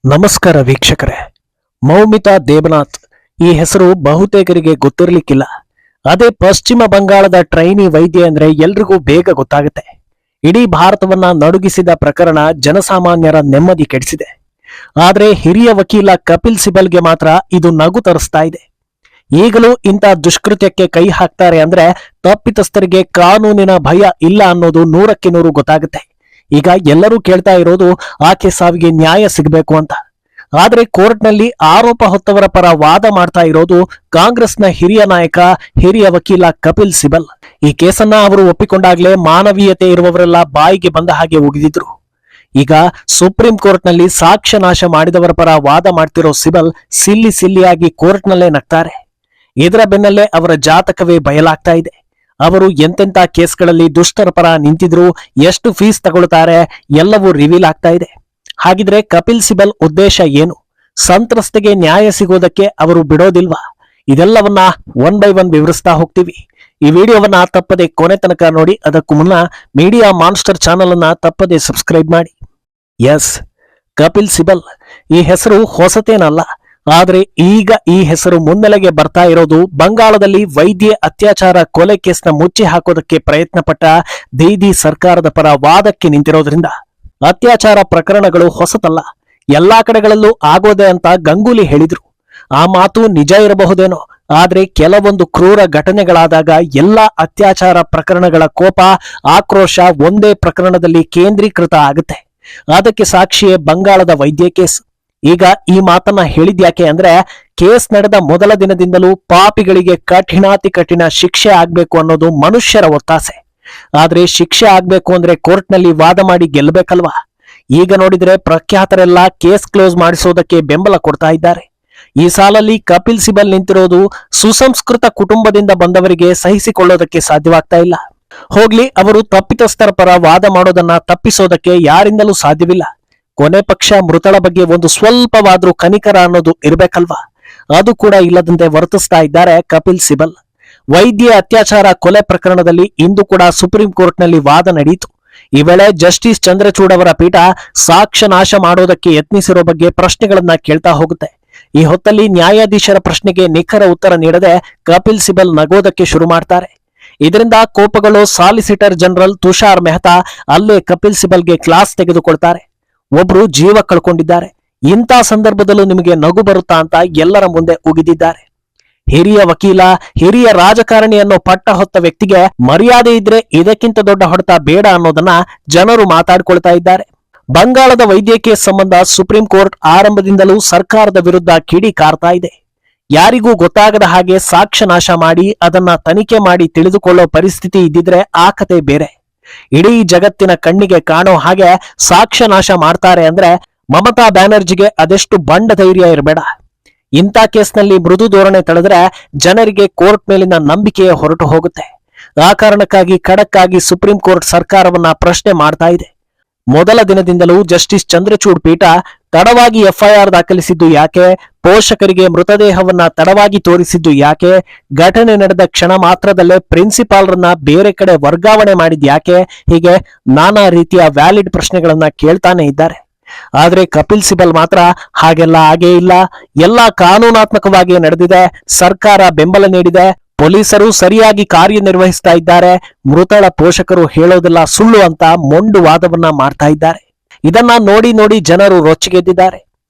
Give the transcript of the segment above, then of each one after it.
ನಮಸ್ಕಾರ ವೀಕ್ಷಕರೇ. ಮೌಮಿತಾ ದೇಬನಾಥ್ ಈ ಹೆಸರು ಬಹುತೇಕರಿಗೆ ಗೊತ್ತಿರಲಿಕ್ಕಿಲ್ಲ. ಅದೇ ಪಶ್ಚಿಮ ಬಂಗಾಳದ ಟ್ರೈನಿ ವೈದ್ಯ ಅಂದ್ರೆ ಎಲ್ರಿಗೂ ಬೇಗ ಗೊತ್ತಾಗುತ್ತೆ. ಇಡೀ ಭಾರತವನ್ನ ನಡುಗಿಸಿದ ಪ್ರಕರಣ ಜನಸಾಮಾನ್ಯರ ನೆಮ್ಮದಿ ಕೆಡಿಸಿದೆ. ಆದ್ರೆ ಹಿರಿಯ ವಕೀಲ ಕಪಿಲ್ ಸಿಬಲ್ಗೆ ಮಾತ್ರ ಇದು ನಗು ತರಿಸ್ತಾ ಇದೆ. ಈಗಲೂ ಇಂಥ ದುಷ್ಕೃತ್ಯಕ್ಕೆ ಕೈ ಹಾಕ್ತಾರೆ ಅಂದ್ರೆ ತಪ್ಪಿತಸ್ಥರಿಗೆ ಕಾನೂನಿನ ಭಯ ಇಲ್ಲ ಅನ್ನೋದು 100ಕ್ಕೆ 100 ಗೊತ್ತಾಗುತ್ತೆ. ಈಗ ಎಲ್ಲರೂ ಕೇಳ್ತಾ ಇರೋದು ಆಕೆ ಸಾವಿಗೆ ನ್ಯಾಯ ಸಿಗಬೇಕು ಅಂತ. ಆದ್ರೆ ಕೋರ್ಟ್ನಲ್ಲಿ ಆರೋಪ ಹೊತ್ತವರ ಪರ ವಾದ ಮಾಡ್ತಾ ಇರೋದು ಕಾಂಗ್ರೆಸ್ನ ಹಿರಿಯ ನಾಯಕ, ಹಿರಿಯ ವಕೀಲ ಕಪಿಲ್ ಸಿಬಲ್. ಈ ಕೇಸನ್ನ ಅವರು ಒಪ್ಪಿಕೊಂಡಾಗ್ಲೇ ಮಾನವೀಯತೆ ಇರುವವರೆಲ್ಲ ಬಾಯಿಗೆ ಬಂದ ಹಾಗೆ ಉಗಿದಿದ್ರು. ಈಗ ಸುಪ್ರೀಂ ಕೋರ್ಟ್ನಲ್ಲಿ ಸಾಕ್ಷ್ಯ ನಾಶ ಮಾಡಿದವರ ಪರ ವಾದ ಮಾಡ್ತಿರೋ ಸಿಬಲ್ ಸಿಲ್ಲಿಯಾಗಿ ಕೋರ್ಟ್ನಲ್ಲೇ ನಗ್ತಾರೆ. ಇದರ ಬೆನ್ನಲ್ಲೇ ಅವರ ಜಾತಕವೇ ಬಯಲಾಗ್ತಾ ಇದೆ. ಅವರು ಎಂತೆಂಥ ಕೇಸ್ಗಳಲ್ಲಿ ದುಷ್ಟರ ಪರ ನಿಂತಿದ್ರು, ಎಷ್ಟು ಫೀಸ್ ತಗೊಳ್ತಾರೆ, ಎಲ್ಲವೂ ರಿವೀಲ್ ಆಗ್ತಾ ಇದೆ. ಹಾಗಿದ್ರೆ ಕಪಿಲ್ ಸಿಬಲ್ ಉದ್ದೇಶ ಏನು? ಸಂತ್ರಸ್ತೆಗೆ ನ್ಯಾಯ ಸಿಗೋದಕ್ಕೆ ಅವರು ಬಿಡೋದಿಲ್ವಾ? ಇದೆಲ್ಲವನ್ನ ಒನ್ ಬೈ ಒನ್ ವಿವರಿಸ್ತಾ ಹೋಗ್ತೀವಿ. ಈ ವಿಡಿಯೋವನ್ನ ತಪ್ಪದೆ ಕೊನೆ ತನಕ ನೋಡಿ. ಅದಕ್ಕೂ ಮುನ್ನ ಮೀಡಿಯಾ ಮಾನ್ಸ್ಟರ್ ಚಾನೆಲ್ ಅನ್ನ ತಪ್ಪದೆ ಸಬ್ಸ್ಕ್ರೈಬ್ ಮಾಡಿ. ಎಸ್, ಕಪಿಲ್ ಸಿಬಲ್ ಈ ಹೆಸರು ಹೊಸತೇನಲ್ಲ. ಆದ್ರೆ ಈಗ ಈ ಹೆಸರು ಮುನ್ನೆಲೆಗೆ ಬರ್ತಾ ಇರೋದು ಬಂಗಾಳದಲ್ಲಿ ವೈದ್ಯ ಅತ್ಯಾಚಾರ ಕೊಲೆ ಕೇಸ್ನ ಮುಚ್ಚಿ ಹಾಕೋದಕ್ಕೆ ಪ್ರಯತ್ನ ಪಟ್ಟ ದೀದಿ ಸರ್ಕಾರದ ಪರ ವಾದಕ್ಕೆ ನಿಂತಿರೋದ್ರಿಂದ. ಅತ್ಯಾಚಾರ ಪ್ರಕರಣಗಳು ಹೊಸತಲ್ಲ, ಎಲ್ಲಾ ಕಡೆಗಳಲ್ಲೂ ಆಗೋದೆ ಅಂತ ಗಂಗೂಲಿ ಹೇಳಿದ್ರು. ಆ ಮಾತು ನಿಜ ಇರಬಹುದೇನೋ, ಆದ್ರೆ ಕೆಲವೊಂದು ಕ್ರೂರ ಘಟನೆಗಳಾದಾಗ ಎಲ್ಲಾ ಅತ್ಯಾಚಾರ ಪ್ರಕರಣಗಳ ಕೋಪ, ಆಕ್ರೋಶ ಒಂದೇ ಪ್ರಕರಣದಲ್ಲಿ ಕೇಂದ್ರೀಕೃತ ಆಗುತ್ತೆ. ಅದಕ್ಕೆ ಸಾಕ್ಷಿಯೇ ಬಂಗಾಳದ ವೈದ್ಯ ಕೇಸ್. ಈಗ ಈ ಮಾತನ್ನ ಹೇಳಿದ್ಯಾಕೆ ಅಂದ್ರೆ, ಕೇಸ್ ನಡೆದ ಮೊದಲ ದಿನದಿಂದಲೂ ಪಾಪಿಗಳಿಗೆ ಕಠಿಣಾತಿ ಕಠಿಣ ಶಿಕ್ಷೆ ಆಗ್ಬೇಕು ಅನ್ನೋದು ಮನುಷ್ಯರ ಒತ್ತಾಸೆ. ಆದ್ರೆ ಶಿಕ್ಷೆ ಆಗ್ಬೇಕು ಅಂದ್ರೆ ಕೋರ್ಟ್ನಲ್ಲಿ ವಾದ ಮಾಡಿ ಗೆಲ್ಲಬೇಕಲ್ವಾ? ಈಗ ನೋಡಿದ್ರೆ ಪ್ರಖ್ಯಾತರೆಲ್ಲ ಕೇಸ್ ಕ್ಲೋಸ್ ಮಾಡಿಸೋದಕ್ಕೆ ಬೆಂಬಲ ಕೊಡ್ತಾ ಇದ್ದಾರೆ. ಈ ಸಾಲಲ್ಲಿ ಕಪಿಲ್ ಸಿಬಲ್ ನಿಂತಿರೋದು ಸುಸಂಸ್ಕೃತ ಕುಟುಂಬದಿಂದ ಬಂದವರಿಗೆ ಸಹಿಸಿಕೊಳ್ಳೋದಕ್ಕೆ ಸಾಧ್ಯವಾಗ್ತಾ ಇಲ್ಲ. ಹೋಗ್ಲಿ, ಅವರು ತಪ್ಪಿತಸ್ಥರ ಪರ ವಾದ ಮಾಡೋದನ್ನ ತಪ್ಪಿಸೋದಕ್ಕೆ ಯಾರಿಂದಲೂ ಸಾಧ್ಯವಿಲ್ಲ. ಕೊನೆ ಪಕ್ಷ ಮೃತಳ ಬಗ್ಗೆ ಒಂದು ಸ್ವಲ್ಪವಾದ್ರೂ ಕನಿಕರ ಅನ್ನೋದು ಇರ್ಬೇಕಲ್ವಾ? ಅದು ಕೂಡ ಇಲ್ಲದಂತೆ ವರ್ತಿಸ್ತಾ ಇದ್ದಾರೆ ಕಪಿಲ್ ಸಿಬಲ್. ವೈದ್ಯ ಅತ್ಯಾಚಾರ ಕೊಲೆ ಪ್ರಕರಣದಲ್ಲಿ ಇಂದು ಕೂಡ ಸುಪ್ರೀಂ ಕೋರ್ಟ್ನಲ್ಲಿ ವಾದ ನಡೆಯಿತು. ಈ ವೇಳೆ ಜಸ್ಟಿಸ್ ಚಂದ್ರಚೂಡ್ ಅವರ ಪೀಠ ಸಾಕ್ಷ್ಯ ನಾಶ ಮಾಡೋದಕ್ಕೆ ಯತ್ನಿಸಿರೋ ಬಗ್ಗೆ ಪ್ರಶ್ನೆಗಳನ್ನ ಕೇಳ್ತಾ ಹೋಗುತ್ತೆ. ಈ ಹೊತ್ತಲ್ಲಿ ನ್ಯಾಯಾಧೀಶರ ಪ್ರಶ್ನೆಗೆ ನಿಖರ ಉತ್ತರ ನೀಡದೆ ಕಪಿಲ್ ಸಿಬಲ್ ನಗೋದಕ್ಕೆ ಶುರು ಮಾಡ್ತಾರೆ. ಇದರಿಂದ ಕೋಪಗಳು ಸಾಲಿಸಿಟರ್ ಜನರಲ್ ತುಷಾರ್ ಮೆಹ್ತಾ ಅಲ್ಲೇ ಕಪಿಲ್ ಸಿಬಲ್ಗೆ ಕ್ಲಾಸ್ ತೆಗೆದುಕೊಳ್ತಾರೆ. ಒಬ್ರು ಜೀವ ಕಳ್ಕೊಂಡಿದ್ದಾರೆ, ಇಂಥ ಸಂದರ್ಭದಲ್ಲೂ ನಿಮಗೆ ನಗು ಬರುತ್ತಾ ಅಂತ ಎಲ್ಲರ ಮುಂದೆ ಉಗಿದಿದ್ದಾರೆ. ಹಿರಿಯ ವಕೀಲ, ಹಿರಿಯ ರಾಜಕಾರಣಿ ಅನ್ನೋ ಪಟ್ಟ ಹೊತ್ತ ವ್ಯಕ್ತಿಗೆ ಮರ್ಯಾದೆ ಇದ್ರೆ ಇದಕ್ಕಿಂತ ದೊಡ್ಡ ಹೊಡೆತ ಬೇಡ ಅನ್ನೋದನ್ನ ಜನರು ಮಾತಾಡ್ಕೊಳ್ತಾ ಇದ್ದಾರೆ. ಬಂಗಾಳದ ವೈದ್ಯಕೀಯ ಸಂಬಂಧ ಸುಪ್ರೀಂ ಕೋರ್ಟ್ ಆರಂಭದಿಂದಲೂ ಸರ್ಕಾರದ ವಿರುದ್ಧ ಕಿಡಿ ಕಾರ್ತಾ ಇದೆ. ಯಾರಿಗೂ ಗೊತ್ತಾಗದ ಹಾಗೆ ಸಾಕ್ಷ್ಯ ನಾಶ ಮಾಡಿ ಅದನ್ನ ತನಿಖೆ ಮಾಡಿ ತಿಳಿದುಕೊಳ್ಳೋ ಪರಿಸ್ಥಿತಿ ಇದ್ದಿದ್ರೆ ಆ ಕತೆ ಬೇರೆ. ಇಡೀ ಜಗತ್ತಿನ ಕಣ್ಣಿಗೆ ಕಾಣೋ ಹಾಗೆ ಸಾಕ್ಷ್ಯ ನಾಶ ಮಾಡ್ತಾರೆ ಅಂದ್ರೆ ಮಮತಾ ಬ್ಯಾನರ್ಜಿಗೆ ಅದೆಷ್ಟು ಬಂಡ ಧೈರ್ಯ ಇರಬೇಡ. ಇಂಥ ಕೇಸ್ನಲ್ಲಿ ಮೃದು ಧೋರಣೆ ತಳೆದ್ರೆ ಜನರಿಗೆ ಕೋರ್ಟ್ ಮೇಲಿನ ನಂಬಿಕೆಯೇ ಹೊರಟು ಹೋಗುತ್ತೆ. ಆ ಕಾರಣಕ್ಕಾಗಿ ಖಡಕ್ ಆಗಿ ಸುಪ್ರೀಂ ಕೋರ್ಟ್ ಸರ್ಕಾರವನ್ನ ಪ್ರಶ್ನೆ ಮಾಡ್ತಾ ಇದೆ. ಮೊದಲ ದಿನದಿಂದಲೂ ಜಸ್ಟಿಸ್ ಚಂದ್ರಚೂಡ್ ಪೀಠ ತಡವಾಗಿ ಎಫ್ಐಆರ್ ದಾಖಲಿಸಿದ್ದು ಯಾಕೆ, ಪೋಷಕರಿಗೆ ಮೃತದೇಹವನ್ನ ತಡವಾಗಿ ತೋರಿಸಿದ್ದು ಯಾಕೆ, ಘಟನೆ ನಡೆದ ಕ್ಷಣ ಮಾತ್ರದಲ್ಲೇ ಪ್ರಿನ್ಸಿಪಾಲ್ರನ್ನ ಬೇರೆ ಕಡೆ ವರ್ಗಾವಣೆ ಮಾಡಿದ್ ಯಾಕೆ, ಹೀಗೆ ನಾನಾ ರೀತಿಯ ವ್ಯಾಲಿಡ್ ಪ್ರಶ್ನೆಗಳನ್ನ ಕೇಳ್ತಾನೆ ಇದ್ದಾರೆ. ಆದ್ರೆ ಕಪಿಲ್ ಸಿಬಲ್ ಮಾತ್ರ ಹಾಗೆಲ್ಲ ಆಗೇ ಇಲ್ಲ, ಎಲ್ಲಾ ಕಾನೂನಾತ್ಮಕವಾಗಿ ನಡೆದಿದೆ, ಸರ್ಕಾರ ಬೆಂಬಲ ನೀಡಿದೆ, ಪೊಲೀಸರು ಸರಿಯಾಗಿ ಕಾರ್ಯನಿರ್ವಹಿಸ್ತಾ ಇದ್ದಾರೆ, ಮೃತಳ ಪೋಷಕರು ಹೇಳೋದೆಲ್ಲ ಸುಳ್ಳು ಅಂತ ಮೊಂಡು ವಾದವನ್ನ ಮಾಡ್ತಾ ಇದ್ದಾರೆ. ಇದನ್ನ ನೋಡಿ ಜನರು ರೊಚ್ಚಿಗೆದ್ದಿದ್ದಾರೆ.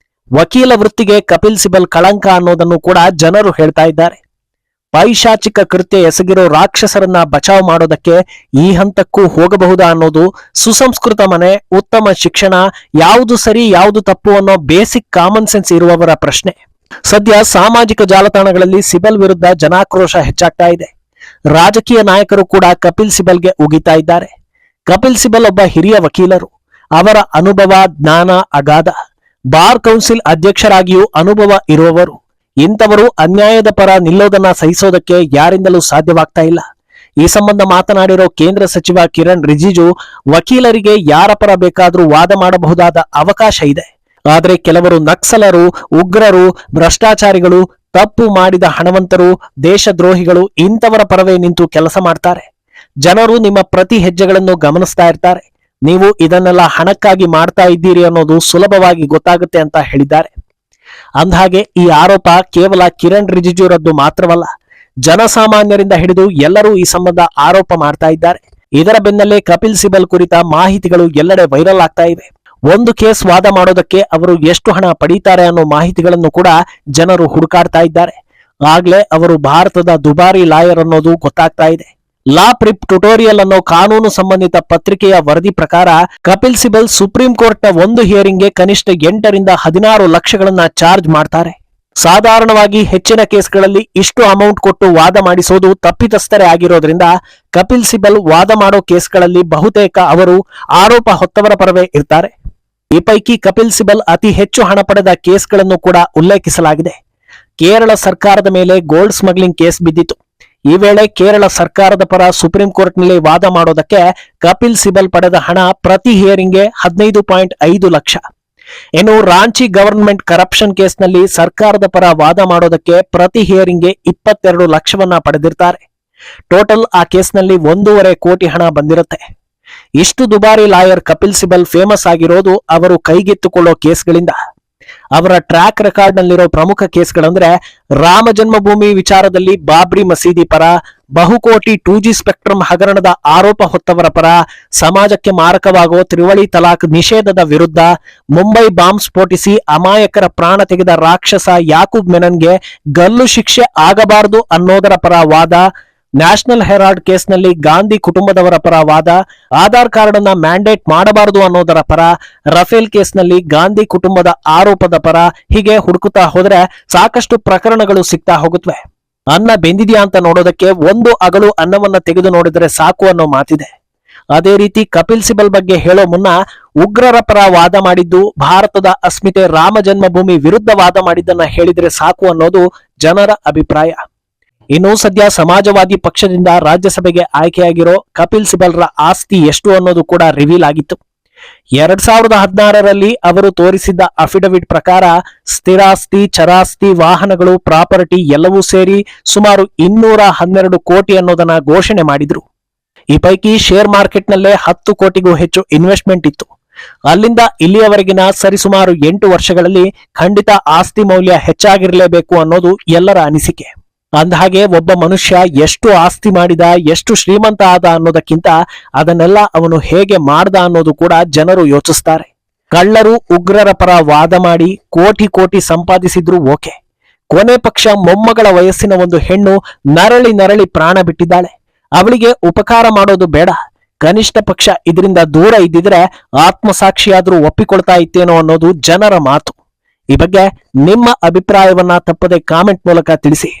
ವಕೀಲ ವೃತ್ತಿಗೆ ಕಪಿಲ್ ಸಿಬಲ್ ಕಳಂಕ ಅನ್ನೋದನ್ನು ಕೂಡ ಜನರು ಹೇಳ್ತಾ ಇದ್ದಾರೆ. ಪೈಶಾಚಿಕ ಕೃತ್ಯ ಎಸಗಿರೋ ರಾಕ್ಷಸರನ್ನ ಬಚಾವ್ ಮಾಡೋದಕ್ಕೆ ಈ ಹಂತಕ್ಕೂ ಹೋಗಬಹುದಾ ಅನ್ನೋದು ಸುಸಂಸ್ಕೃತ ಮನೆ, ಉತ್ತಮ ಶಿಕ್ಷಣ, ಯಾವುದು ಸರಿ ಯಾವುದು ತಪ್ಪು ಅನ್ನೋ ಬೇಸಿಕ್ ಕಾಮನ್ ಸೆನ್ಸ್ ಇರುವವರ ಪ್ರಶ್ನೆ. ಸದ್ಯ ಸಾಮಾಜಿಕ ಜಾಲತಾಣಗಳಲ್ಲಿ ಸಿಬಲ್ ವಿರುದ್ಧ ಜನಾಕ್ರೋಶ ಹೆಚ್ಚಾಗ್ತಾ ಇದೆ. ರಾಜಕೀಯ ನಾಯಕರು ಕೂಡ ಕಪಿಲ್ ಸಿಬಲ್ಗೆ ಉಗಿತಾ ಇದ್ದಾರೆ. ಕಪಿಲ್ ಸಿಬಲ್ ಒಬ್ಬ ಹಿರಿಯ ವಕೀಲರು. ಅವರ ಅನುಭವ, ಜ್ಞಾನ ಅಗಾಧ. ಬಾರ್ ಕೌನ್ಸಿಲ್ ಅಧ್ಯಕ್ಷರಾಗಿಯೂ ಅನುಭವ ಇರುವವರು. ಇಂಥವರು ಅನ್ಯಾಯದ ಪರ ನಿಲ್ಲೋದನ್ನ ಸಹಿಸೋದಕ್ಕೆ ಯಾರಿಂದಲೂ ಸಾಧ್ಯವಾಗ್ತಾ ಇಲ್ಲ. ಈ ಸಂಬಂಧ ಮಾತನಾಡಿರೋ ಕೇಂದ್ರ ಸಚಿವ ಕಿರಣ್ ರಿಜಿಜು, ವಕೀಲರಿಗೆ ಯಾರ ಪರ ಬೇಕಾದ್ರೂ ವಾದ ಮಾಡಬಹುದಾದ ಅವಕಾಶ ಇದೆ. ಆದ್ರೆ ಕೆಲವರು ನಕ್ಸಲರು, ಉಗ್ರರು, ಭ್ರಷ್ಟಾಚಾರಿಗಳು, ತಪ್ಪು ಮಾಡಿದ ಹಣವಂತರು, ದೇಶದ್ರೋಹಿಗಳು ಇಂಥವರ ಪರವೇ ನಿಂತು ಕೆಲಸ ಮಾಡ್ತಾರೆ. ಜನರು ನಿಮ್ಮ ಪ್ರತಿ ಹೆಜ್ಜೆಗಳನ್ನು ಗಮನಿಸ್ತಾ ಇರ್ತಾರೆ. ನೀವು ಇದನ್ನೆಲ್ಲ ಹಣಕ್ಕಾಗಿ ಮಾಡ್ತಾ ಇದ್ದೀರಿ ಅನ್ನೋದು ಸುಲಭವಾಗಿ ಗೊತ್ತಾಗುತ್ತೆ ಅಂತ ಹೇಳಿದ್ದಾರೆ. ಅಂದಹಾಗೆ ಈ ಆರೋಪ ಕೇವಲ ಕಿರಣ್ ರಿಜಿಜುರದ್ದು ಮಾತ್ರವಲ್ಲ, ಜನಸಾಮಾನ್ಯರಿಂದ ಹಿಡಿದು ಎಲ್ಲರೂ ಈ ಸಂಬಂಧ ಆರೋಪ ಮಾಡ್ತಾ ಇದ್ದಾರೆ. ಇದರ ಬೆನ್ನಲ್ಲೇ ಕಪಿಲ್ ಸಿಬಲ್ ಕುರಿತ ಮಾಹಿತಿಗಳು ಎಲ್ಲೆಡೆ ವೈರಲ್ ಆಗ್ತಾ ಇವೆ. ಒಂದು ಕೇಸ್ ವಾದ ಮಾಡೋದಕ್ಕೆ ಅವರು ಎಷ್ಟು ಹಣ ಪಡೀತಾರೆ ಅನ್ನೋ ಮಾಹಿತಿಗಳನ್ನು ಕೂಡ ಜನರು ಹುಡುಕಾಡ್ತಾ ಇದ್ದಾರೆ. ಆಗ್ಲೇ ಅವರು ಭಾರತದ ದುಬಾರಿ ಲಾಯರ್ ಅನ್ನೋದು ಗೊತ್ತಾಗ್ತಾ ಇದೆ. ಲಾ ಪ್ರಿಪ್ ಟ್ಯುಟೋರಿಯಲ್ ಅನ್ನೋ ಕಾನೂನು ಸಂಬಂಧಿತ ಪತ್ರಿಕೆಯ ವರದಿ ಪ್ರಕಾರ ಕಪಿಲ್ ಸಿಬಲ್ ಸುಪ್ರೀಂ ಕೋರ್ಟ್ನ ಒಂದು ಹಿಯರಿಂಗ್ಗೆ ಕನಿಷ್ಠ 8 ರಿಂದ 16 ಲಕ್ಷಗಳನ್ನ ಚಾರ್ಜ್ ಮಾಡ್ತಾರೆ. ಸಾಧಾರಣವಾಗಿ ಹೆಚ್ಚಿನ ಕೇಸ್ಗಳಲ್ಲಿ ಇಷ್ಟು ಅಮೌಂಟ್ ಕೊಟ್ಟು ವಾದ ಮಾಡಿಸೋದು ತಪ್ಪಿತಸ್ಥರೇ ಆಗಿರೋದ್ರಿಂದ ಕಪಿಲ್ ಸಿಬಲ್ ವಾದ ಮಾಡೋ ಕೇಸ್ಗಳಲ್ಲಿ ಬಹುತೇಕ ಅವರು ಆರೋಪ ಹೊತ್ತವರ ಪರವೇ ಇರ್ತಾರೆ. ಈ ಪೈಕಿ ಕಪಿಲ್ ಸಿಬಲ್ ಅತಿ ಹೆಚ್ಚು ಹಣ ಪಡೆದ ಕೇಸ್ಗಳನ್ನು ಕೂಡ ಉಲ್ಲೇಖಿಸಲಾಗಿದೆ. ಕೇರಳ ಸರ್ಕಾರದ ಮೇಲೆ ಗೋಲ್ಡ್ ಸ್ಮಗ್ಲಿಂಗ್ ಕೇಸ್ ಬಿದ್ದಿತು. ಈ ವೇಳೆ ಕೇರಳ ಸರ್ಕಾರದ ಪರ ಸುಪ್ರೀಂ ಕೋರ್ಟ್ನಲ್ಲಿ ವಾದ ಮಾಡೋದಕ್ಕೆ ಕಪಿಲ್ ಸಿಬಲ್ ಪಡೆದ ಹಣ ಪ್ರತಿ ಹಿಯರಿಂಗ್ಗೆ 15.5 ಲಕ್ಷ. ಇನ್ನು ರಾಂಚಿ ಗವರ್ನಮೆಂಟ್ ಕರಪ್ಷನ್ ಕೇಸ್ನಲ್ಲಿ ಸರ್ಕಾರದ ಪರ ವಾದ ಮಾಡೋದಕ್ಕೆ ಪ್ರತಿ ಹಿಯರಿಂಗ್ಗೆ 22 ಲಕ್ಷವನ್ನ ಪಡೆದಿರ್ತಾರೆ. ಟೋಟಲ್ ಆ ಕೇಸ್ನಲ್ಲಿ 1.5 ಕೋಟಿ ಹಣ ಬಂದಿರುತ್ತೆ. ಇಷ್ಟು ದುಬಾರಿ ಲಾಯರ್ ಕಪಿಲ್ ಸಿಬಲ್ ಫೇಮಸ್ ಆಗಿರೋದು ಅವರು ಕೈಗೆತ್ತಿಕೊಳ್ಳೋ ಕೇಸ್ಗಳಿಂದ. ಅವರ ಟ್ರ್ಯಾಕ್ ರೆಕಾರ್ಡ್ ನಲ್ಲಿರೋ ಪ್ರಮುಖ ಕೇಸ್ಗಳಂದ್ರೆ ರಾಮ ಜನ್ಮಭೂಮಿ ವಿಚಾರದಲ್ಲಿ ಬಾಬ್ರಿ ಮಸೀದಿ ಪರ, ಬಹುಕೋಟಿ 2G ಸ್ಪೆಕ್ಟ್ರಮ್ ಹಗರಣದ ಆರೋಪ ಹೊತ್ತವರ ಪರ, ಸಮಾಜಕ್ಕೆ ಮಾರಕವಾಗೋ ತ್ರಿವಳಿ ತಲಾಕ್ ನಿಷೇಧದ ವಿರುದ್ಧ, ಮುಂಬೈ ಬಾಂಬ್ ಸ್ಫೋಟಿಸಿ ಅಮಾಯಕರ ಪ್ರಾಣ ತೆಗೆದ ರಾಕ್ಷಸ ಯಾಕೂಬ್ ಮೆನನ್ಗೆ ಗಲ್ಲು ಶಿಕ್ಷೆ ಆಗಬಾರದು ಅನ್ನೋದರ ಪರ ವಾದ, ನ್ಯಾಷನಲ್ ಹೆರಾಲ್ಡ್ ಕೇಸ್ನಲ್ಲಿ ಗಾಂಧಿ ಕುಟುಂಬದವರ ಪರ ವಾದ, ಆಧಾರ್ ಕಾರ್ಡ್ ಅನ್ನ ಮ್ಯಾಂಡೇಟ್ ಮಾಡಬಾರದು ಅನ್ನೋದರ ಪರ, ರಫೇಲ್ ಕೇಸ್ನಲ್ಲಿ ಗಾಂಧಿ ಕುಟುಂಬದ ಆರೋಪದ ಪರ, ಹೀಗೆ ಹುಡುಕುತ್ತಾ ಹೋದ್ರೆ ಸಾಕಷ್ಟು ಪ್ರಕರಣಗಳು ಸಿಗ್ತಾ ಹೋಗುತ್ತವೆ. ಅನ್ನ ಬೆಂದಿದ್ಯಾ ಅಂತ ನೋಡೋದಕ್ಕೆ ಒಂದು ಅಗಳು ಅನ್ನವನ್ನ ತೆಗೆದು ನೋಡಿದ್ರೆ ಸಾಕು ಅನ್ನೋ ಮಾತಿದೆ. ಅದೇ ರೀತಿ ಕಪಿಲ್ ಸಿಬಲ್ ಬಗ್ಗೆ ಹೇಳೋ ಮುನ್ನ ಉಗ್ರರ ಪರ ವಾದ ಮಾಡಿದ್ದು, ಭಾರತದ ಅಸ್ಮಿತೆ ರಾಮ ಜನ್ಮಭೂಮಿ ವಿರುದ್ಧ ವಾದ ಮಾಡಿದ್ದನ್ನ ಹೇಳಿದ್ರೆ ಸಾಕು ಅನ್ನೋದು ಜನರ ಅಭಿಪ್ರಾಯ. ಇನ್ನು ಸದ್ಯ ಸಮಾಜವಾದಿ ಪಕ್ಷದಿಂದ ರಾಜ್ಯಸಭೆಗೆ ಆಯ್ಕೆಯಾಗಿರೋ ಕಪಿಲ್ ಸಿಬಲ್ರ ಆಸ್ತಿ ಎಷ್ಟು ಅನ್ನೋದು ಕೂಡ ರಿವೀಲ್ ಆಗಿತ್ತು. 2016ರಲ್ಲಿ ಅವರು ತೋರಿಸಿದ್ದ ಅಫಿಡವಿಟ್ ಪ್ರಕಾರ ಸ್ಥಿರಾಸ್ತಿ, ಚರಾಸ್ತಿ, ವಾಹನಗಳು, ಪ್ರಾಪರ್ಟಿ ಎಲ್ಲವೂ ಸೇರಿ ಸುಮಾರು 212 ಕೋಟಿ ಅನ್ನೋದನ್ನ ಘೋಷಣೆ ಮಾಡಿದ್ರು. ಈ ಪೈಕಿ ಶೇರ್ ಮಾರ್ಕೆಟ್ನಲ್ಲೇ 10 ಕೋಟಿಗೂ ಹೆಚ್ಚು ಇನ್ವೆಸ್ಟ್ಮೆಂಟ್ ಇತ್ತು. ಅಲ್ಲಿಂದ ಇಲ್ಲಿಯವರೆಗಿನ ಸರಿಸುಮಾರು 8 ವರ್ಷಗಳಲ್ಲಿ ಖಂಡಿತ ಆಸ್ತಿ ಮೌಲ್ಯ ಹೆಚ್ಚಾಗಿರಲೇಬೇಕು ಅನ್ನೋದು ಎಲ್ಲರ ಅನಿಸಿಕೆ. ಅಂದಹಾಗೆ ಒಬ್ಬ ಮನುಷ್ಯ ಎಷ್ಟು ಆಸ್ತಿ ಮಾಡಿದ, ಎಷ್ಟು ಶ್ರೀಮಂತ ಆದ ಅನ್ನೋದಕ್ಕಿಂತ ಅದನ್ನೆಲ್ಲ ಅವನು ಹೇಗೆ ಮಾಡ್ದ ಅನ್ನೋದು ಕೂಡ ಜನರು ಯೋಚಿಸ್ತಾರೆ. ಕಳ್ಳರು ಉಗ್ರರ ಪರ ವಾದ ಮಾಡಿ ಕೋಟಿ ಕೋಟಿ ಸಂಪಾದಿಸಿದ್ರು ಓಕೆ, ಕೊನೆ ಪಕ್ಷ ಮೊಮ್ಮಗಳ ವಯಸ್ಸಿನ ಒಂದು ಹೆಣ್ಣು ನರಳಿ ಪ್ರಾಣ ಬಿಟ್ಟಿದ್ದಾಳೆ. ಅವಳಿಗೆ ಉಪಕಾರ ಮಾಡೋದು ಬೇಡ, ಕನಿಷ್ಠ ಪಕ್ಷ ಇದರಿಂದ ದೂರ ಇದ್ದಿದ್ರೆ ಆತ್ಮಸಾಕ್ಷಿಯಾದ್ರೂ ಒಪ್ಪಿಕೊಳ್ತಾ ಇತ್ತೇನೋ ಅನ್ನೋದು ಜನರ ಮಾತು. ಈ ಬಗ್ಗೆ ನಿಮ್ಮ ಅಭಿಪ್ರಾಯವನ್ನ ತಪ್ಪದೆ ಕಾಮೆಂಟ್ ಮೂಲಕ ತಿಳಿಸಿ.